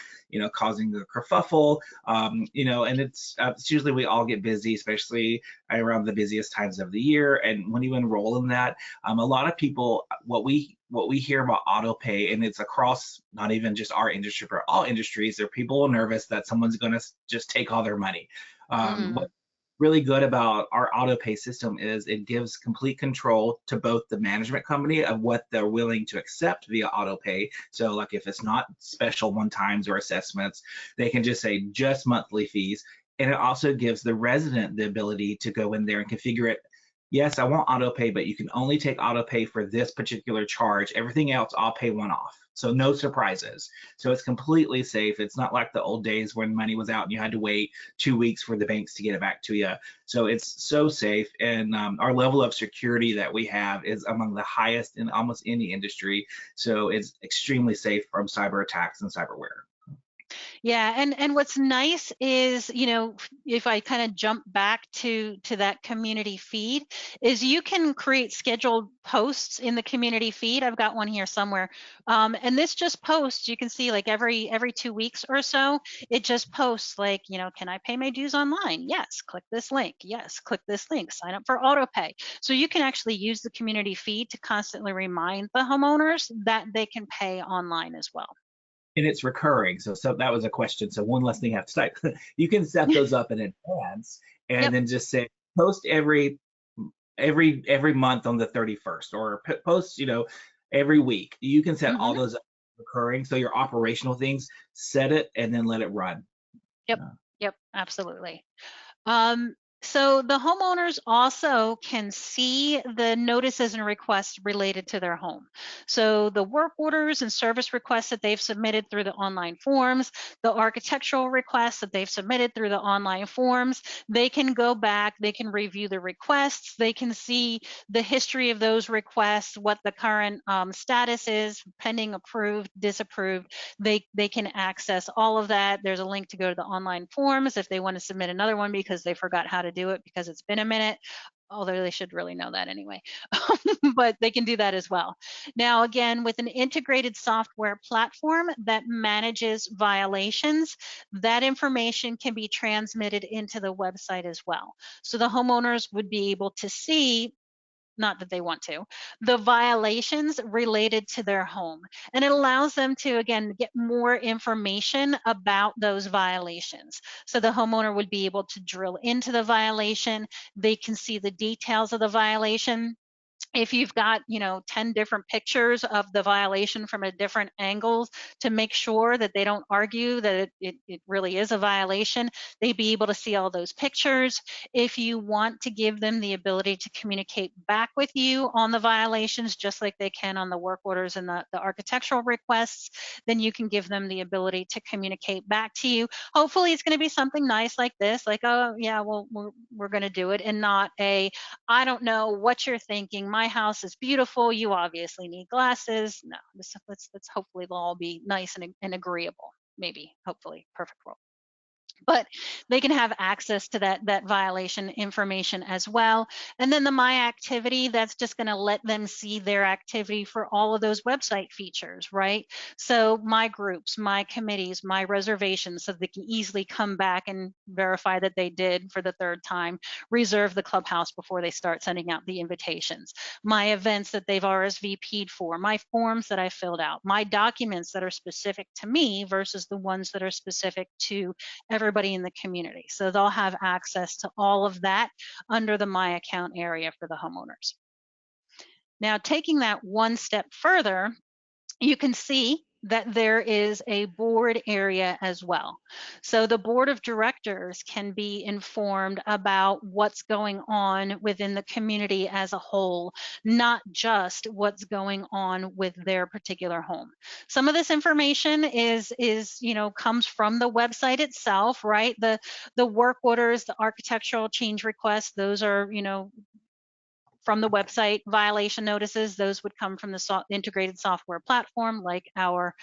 causing the kerfuffle. And it's usually we all get busy, especially around the busiest times of the year. And when you enroll in that, a lot of people, what we hear about auto pay, and it's across not even just our industry, but all industries, there are people nervous that someone's going to just take all their money. What's really good about our auto pay system is it gives complete control to both the management company of what they're willing to accept via auto pay. So like if it's not special one times or assessments, they can just say just monthly fees. And it also gives the resident the ability to go in there and configure it. Yes, I want auto pay, but you can only take auto pay for this particular charge. Everything else, I'll pay one off. So no surprises. So it's completely safe. It's not like the old days when money was out and you had to wait 2 weeks for the banks to get it back to you. So it's so safe. And our level of security that we have is among the highest in almost any industry. So it's extremely safe from cyber attacks and cyberware. Yeah, and what's nice is, if I kind of jump back to that community feed, is you can create scheduled posts in the community feed. I've got one here somewhere, and this just posts. You can see like every 2 weeks or so, it just posts like, can I pay my dues online? Yes, click this link. Yes, click this link. Sign up for auto pay. So you can actually use the community feed to constantly remind the homeowners that they can pay online as well. And it's recurring. So that was a question. So one less thing you have to type. You can set those up in advance and Yep. then just say post every month on the 31st, or post every week. You can set all hmm those up recurring. So your operational things, set it and then let it run. Yep. Uh, Yep. Absolutely. Um, so the homeowners also can see the notices and requests related to their home. So the work orders and service requests that they've submitted through the online forms, the architectural requests that they've submitted through the online forms, they can go back, they can review the requests, they can see the history of those requests, what the current status is, pending, approved, disapproved. They can access all of that. There's a link to go to the online forms if they want to submit another one because they forgot how to do it because it's been a minute, although they should really know that anyway. But they can do that as well. Now, again, with an integrated software platform that manages violations, that information can be transmitted into the website as well. So the homeowners would be able to see, not that they want to, the violations related to their home. And it allows them to, again, get more information about those violations. So the homeowner would be able to drill into the violation. They can see the details of the violation. If you've got 10 different pictures of the violation from a different angles, to make sure that they don't argue that it really is a violation, they'd be able to see all those pictures. If you want to give them the ability to communicate back with you on the violations, just like they can on the work orders and the architectural requests, then you can give them the ability to communicate back to you. Hopefully it's going to be something nice like this, like, oh yeah, well, we're going to do it, and not a, I don't know what you're thinking. My house is beautiful. You obviously need glasses. No, let's hopefully they'll all be nice and agreeable. Maybe, hopefully, perfect world. but they can have access to that violation information as well. And then the My Activity, that's just going to let them see their activity for all of those website features, right? So my groups, my committees, my reservations, so they can easily come back and verify that they did for the third time, reserve the clubhouse before they start sending out the invitations, my events that they've RSVP'd for, my forms that I filled out, my documents that are specific to me versus the ones that are specific to everybody in the community. So they'll have access to all of that under the My Account area for the homeowners. Now, taking that one step further, you can see that there is a board area as well. So the board of directors can be informed about what's going on within the community as a whole, not just what's going on with their particular home. Some of this information is comes from the website itself, right? The work orders, the architectural change requests, those are, from the website. Violation notices, those would come from the integrated software platform like our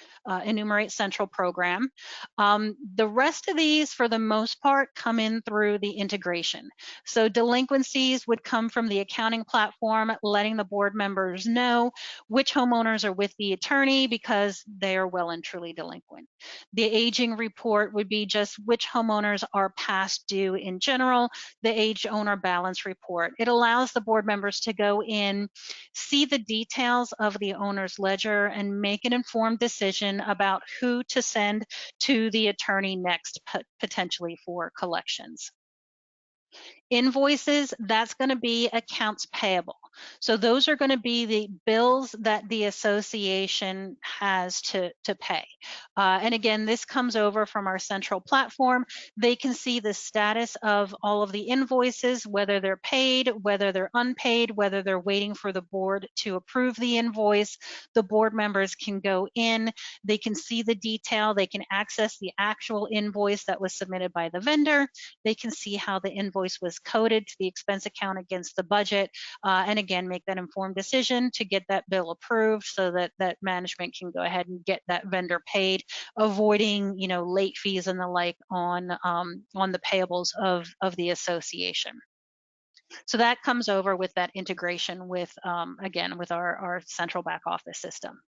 Enumerate Central program. The rest of these, for the most part, come in through the integration. So delinquencies would come from the accounting platform, letting the board members know which homeowners are with the attorney because they are well and truly delinquent. The aging report would be just which homeowners are past due in general, the aged owner balance report. It allows the board members to go in, see the details of the owner's ledger, and make an informed decision about who to send to the attorney next, potentially for collections. Invoices, that's going to be accounts payable. So those are going to be the bills that the association has to pay. And again, this comes over from our central platform. They can see the status of all of the invoices, whether they're paid, whether they're unpaid, whether they're waiting for the board to approve the invoice. The board members can go in, they can see the detail, they can access the actual invoice that was submitted by the vendor. They can see how the invoice was coded to the expense account against the budget, and again, make that informed decision to get that bill approved so that management can go ahead and get that vendor paid, avoiding late fees and the like on the payables of the association. So that comes over with that integration with again with our central back office system.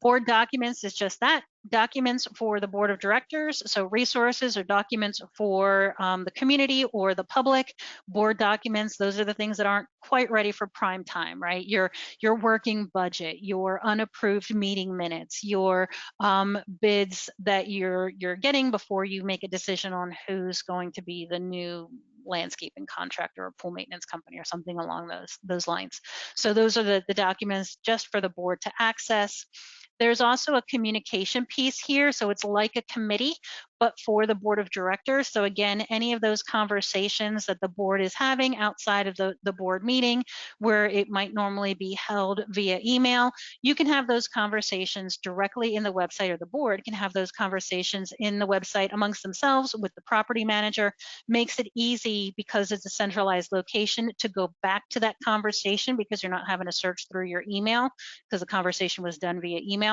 Board documents is just that, documents for the board of directors. So resources or documents for the community or the public. Board documents, those are the things that aren't quite ready for prime time, right? Your working budget, your unapproved meeting minutes, your bids that you're getting before you make a decision on who's going to be the new landscaping contractor or pool maintenance company or something along those lines. So those are the documents just for the board to access. There's also a communication piece here. So it's like a committee, but for the board of directors. So again, any of those conversations that the board is having outside of the board meeting, where it might normally be held via email, you can have those conversations directly in the website, or the board can have those conversations in the website amongst themselves with the property manager. Makes it easy because it's a centralized location to go back to that conversation, because you're not having to search through your email because the conversation was done via email,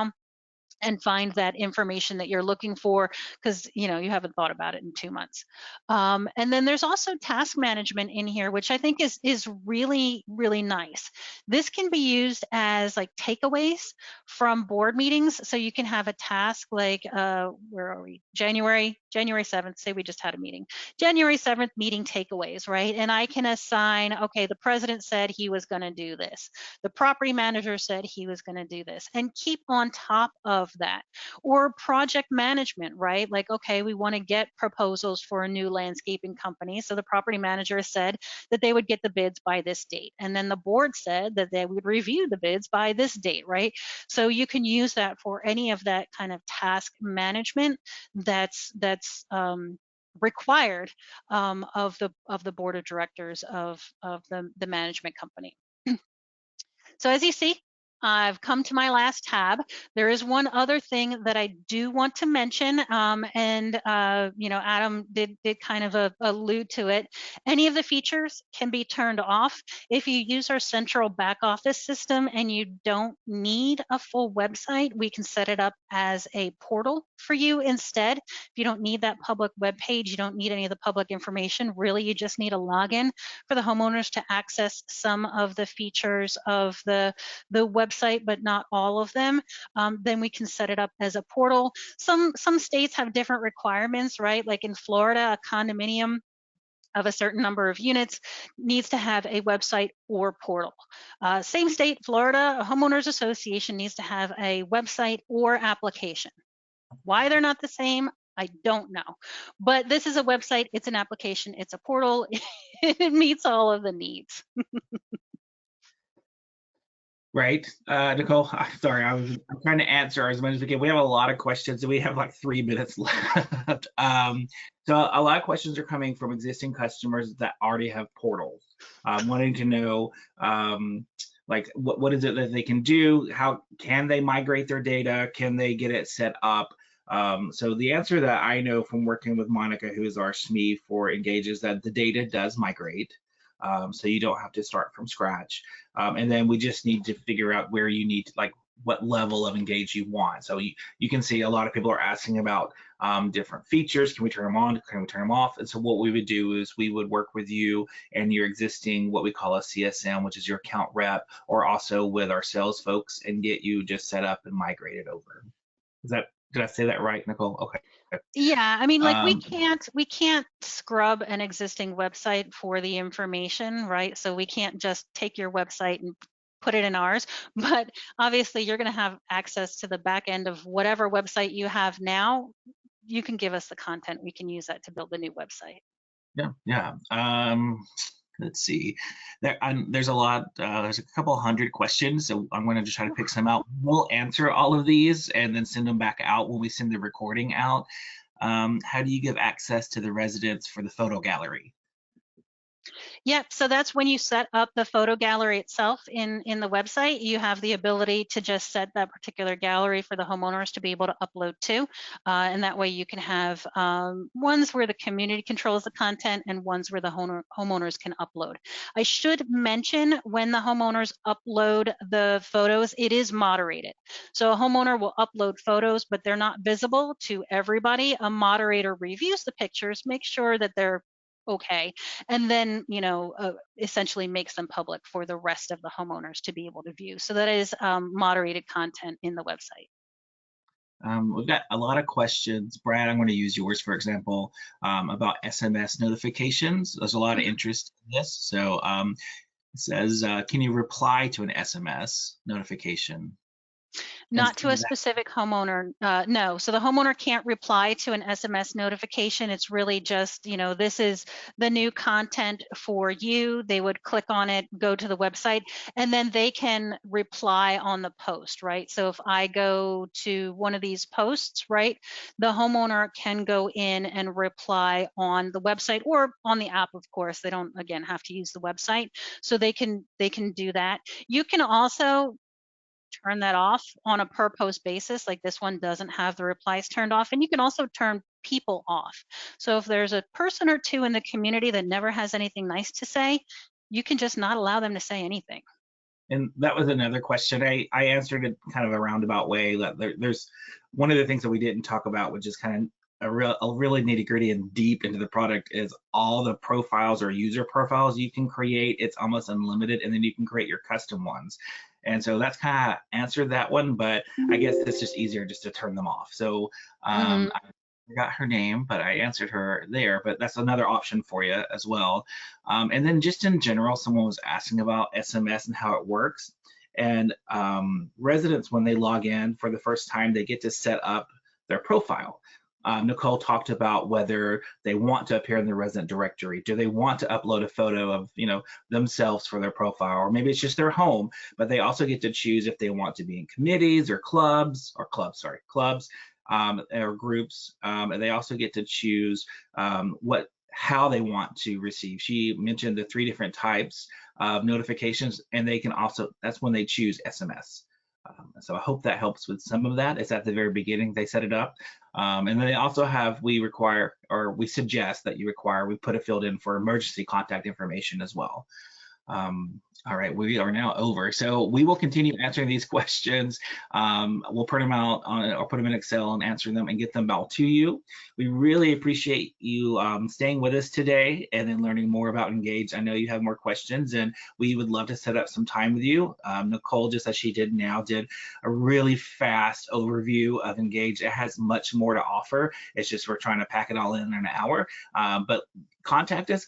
and find that information that you're looking for, because you haven't thought about it in 2 months. And then there's also task management in here, which I think is really, really nice. This can be used as like takeaways from board meetings. So you can have a task like, where are we? January 7th, say we just had a meeting. January 7th meeting takeaways, right? And I can assign, okay, the president said he was going to do this. The property manager said he was going to do this, and keep on top of that. Or project management, right? Like, okay, we want to get proposals for a new landscaping company. So the property manager said that they would get the bids by this date. And then the board said that they would review the bids by this date, right? So you can use that for any of that kind of task management that's required of the board of directors of the management company. So as you see, I've come to my last tab. There is one other thing that I do want to mention, and you know, Adam did kind of allude to it. Any of the features can be turned off if you use our central back office system and you don't need a full website. We can set it up as a portal for you instead. If you don't need that public web page, you don't need any of the public information. Really, you just need a login for the homeowners to access some of the features of the website, but not all of them. Then we can set it up as a portal. Some states have different requirements, right? Like in Florida, a condominium of a certain number of units needs to have a website or portal. Same state, Florida, a homeowners association needs to have a website or application. Why they're not the same, I don't know. But this is a website, it's an application, it's a portal. It meets all of the needs. Right, Nicole, I'm sorry, I'm trying to answer as much as we can. We have a lot of questions and we have like 3 minutes left. So a lot of questions are coming from existing customers that already have portals, wanting to know like what is it that they can do? How can they migrate their data? Can they get it set up? So the answer that I know from working with Monica, who is our SME for Engage, is that the data does migrate. So you don't have to start from scratch. And then we just need to figure out where you need to, like, what level of Engage you want. So you can see a lot of people are asking about different features. Can we turn them on? Can we turn them off? And so what we would do is we would work with you and your existing, what we call a CSM, which is your account rep, or also with our sales folks, and get you just set up and migrated over. Did I say that right, Nicole? Okay. Yeah, I mean, like we can't scrub an existing website for the information, right? So we can't just take your website and put it in ours, but obviously you're going to have access to the back end of whatever website you have now. You can give us the content. We can use that to build the new website. Yeah. Let's see. There's a lot. There's a couple hundred questions, so I'm going to just try to pick some out. We'll answer all of these and then send them back out when we send the recording out. How do you give access to the residents for the photo gallery? Yep, so that's when you set up the photo gallery itself in the website. You have the ability to just set that particular gallery for the homeowners to be able to upload to. And that way you can have ones where the community controls the content and ones where the homeowners can upload. I should mention, when the homeowners upload the photos, it is moderated. So a homeowner will upload photos, but they're not visible to everybody. A moderator reviews the pictures, makes sure that they're okay, and then, you know, essentially makes them public for the rest of the homeowners to be able to view. So that is moderated content in the website. We've got a lot of questions. Brad, I'm going to use yours, for example, about SMS notifications. There's a lot of interest in this. So it says, can you reply to an SMS notification? Not to a specific homeowner, no. So the homeowner can't reply to an SMS notification. It's really just, you know, this is the new content for you. They would click on it, go to the website, and then they can reply on the post, right? So if I go to one of these posts, right, the homeowner can go in and reply on the website or on the app, of course. They don't, again, have to use the website. So they can do that. You can also turn that off on a per post basis. Like this one doesn't have the replies turned off, and you can also turn people off. So if there's a person or two in the community that never has anything nice to say, you can just not allow them to say anything. And that was another question. I answered it kind of a roundabout way. There's one of the things that we didn't talk about, which is kind of a really nitty gritty and deep into the product, is all the profiles or user profiles you can create. It's almost unlimited, and then you can create your custom ones. And so that's kind of answered that one, but I guess it's just easier just to turn them off. So I forgot her name, but I answered her there, but that's another option for you as well. And then just in general, someone was asking about SMS and how it works. And residents, when they log in for the first time, they get to set up their profile. Nicole talked about whether they want to appear in the resident directory. Do they want to upload a photo of, you know, themselves for their profile, or maybe it's just their home, but they also get to choose if they want to be in committees or clubs, or groups. And they also get to choose how they want to receive. She mentioned the 3 different types of notifications, and they can also, that's when they choose SMS. So I hope that helps with some of that. It's at the very beginning they set it up. And then they also have, we require, or we suggest that you require, we put a field in for emergency contact information as well. All right, we are now over. So we will continue answering these questions. We'll print them out on, or put them in Excel and answer them and get them out to you. We really appreciate you staying with us today and then learning more about Engage. I know you have more questions and we would love to set up some time with you. Nicole, just as she did now, did a really fast overview of Engage. It has much more to offer. It's just we're trying to pack it all in an hour. But contact us,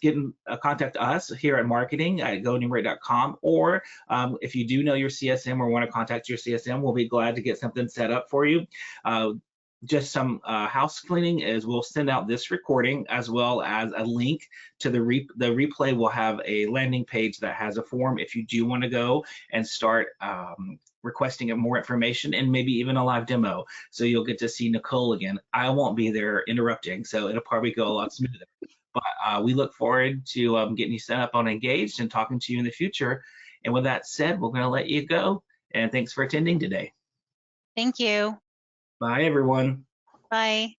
contact us here at marketing at goenumerate.com, or if you do know your CSM or want to contact your CSM, we'll be glad to get something set up for you. Just some house cleaning is we'll send out this recording as well as a link to the replay. Will have a landing page that has a form if you do want to go and start requesting more information and maybe even a live demo. So you'll get to see Nicole again. I won't be there interrupting, so it'll probably go a lot smoother. But we look forward to getting you set up on Engaged and talking to you in the future. And with that said, we're going to let you go. And thanks for attending today. Thank you. Bye, everyone. Bye.